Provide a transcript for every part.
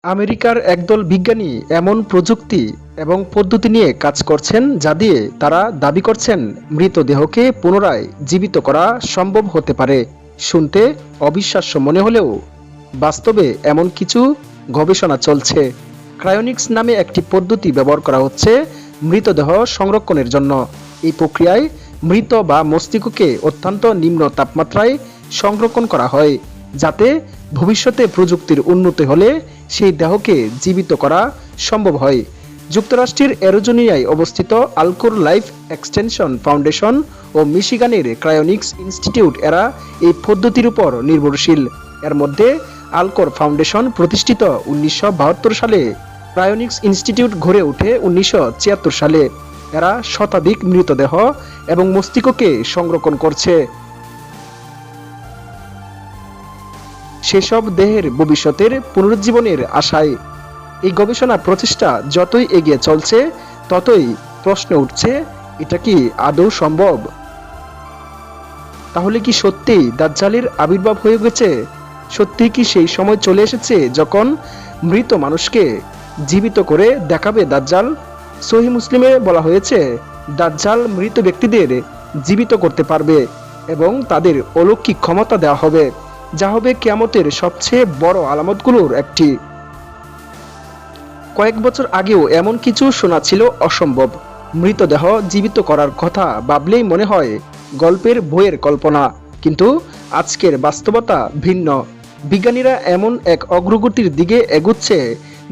আমেরিকার একদল বিজ্ঞানী এমন প্রযুক্তি এবং পদ্ধতি নিয়ে কাজ করছেন যা দিয়ে তারা দাবি করছেন মৃতদেহকে পুনরায় জীবিত করা সম্ভব হতে পারে। শুনতে অবিশ্বাস্য মনে হলেও বাস্তবে এমন কিছু গবেষণা চলছে। ক্রায়োনিক্স নামে একটি পদ্ধতি ব্যবহার করা হচ্ছে মৃতদেহ সংরক্ষণের জন্য। এই প্রক্রিয়ায় মৃত বা মস্তিষ্ককে অত্যন্ত নিম্ন তাপমাত্রায় সংরক্ষণ করা হয়, যাতে ভবিষ্যতে প্রযুক্তির উন্নতি হলে সেই দেহকে জীবিত করা সম্ভব হয়। যুক্তরাষ্ট্রের অ্যারিজোনায় অবস্থিত আলকোর লাইফ এক্সটেনশন ফাউন্ডেশন ও মিশিগানের ক্রায়োনিক্স ইনস্টিটিউট এরা এই পদ্ধতির উপর নির্ভরশীল। এর মধ্যে আলকোর ফাউন্ডেশন প্রতিষ্ঠিত 1972 সালে, ক্রায়োনিক্স ইনস্টিটিউট গড়ে ওঠে 1976 সালে। এরা শতাধিক মৃতদেহ এবং মস্তিষ্ককে সংরক্ষণ করছে, সেসব দেহের ভবিষ্যতের পুনরুজ্জীবনের আশায়। এই গবেষণা প্রচেষ্টা যতই এগিয়ে চলছে, ততই প্রশ্ন উঠছে, এটা কি আদৌ সম্ভব? তাহলে কি সত্যিই দাজ্জালের আবির্ভাব হয়ে গেছে? সত্যি কি সেই সময় চলে এসেছে যখন মৃত মানুষকে জীবিত করে দেখাবে দাজ্জাল? সহিহ মুসলিমে বলা হয়েছে, দাজ্জাল মৃত ব্যক্তিদের জীবিত করতে পারবে এবং তাদের অলৌকিক ক্ষমতা দেওয়া হবে, যা হবে কিয়ামতের সবচেয়ে বড় আলামতগুলোর একটি। কয়েক বছর আগেও এমন কিছু শোনা ছিল অসম্ভব। মৃতদেহ জীবিত করার কথা ভাবলেই মনে হয় গল্পের বইয়ের কল্পনা, কিন্তু আজকের বাস্তবতা ভিন্ন। বিজ্ঞানীরা এমন এক অগ্রগতির দিকে এগুচ্ছে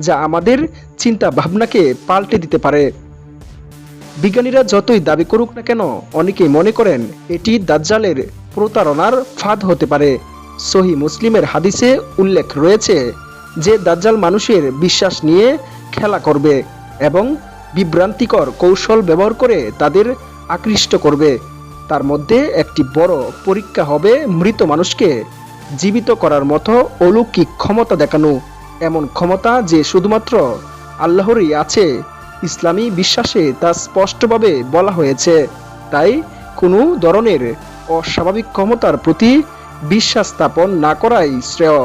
যা আমাদের চিন্তা ভাবনাকে পাল্টে দিতে পারে। বিজ্ঞানীরা যতই দাবি করুক না কেন, অনেকেই মনে করেন এটি দাজ্জালের প্রতারণার ফাঁদ হতে পারে। সহিহ মুসলিমের হাদিসে উল্লেখ রয়েছে যে দাজ্জাল মানুষের বিশ্বাস নিয়ে খেলা করবে এবং বিভ্রান্তিকর কৌশল ব্যবহার করে তাদের আকৃষ্ট করবে। তার মধ্যে একটি বড় পরীক্ষা হবে মৃত মানুষকে জীবিত করার মতো অলৌকিক ক্ষমতা দেখানো, এমন ক্ষমতা যে শুধুমাত্র আল্লাহরই আছে। ইসলামী বিশ্বাসে তা স্পষ্টভাবে বলা হয়েছে। তাই কোনো ধরনের অস্বাভাবিক ক্ষমতার প্রতি বিশ্বাস স্থাপন না করাই শ্রেয়।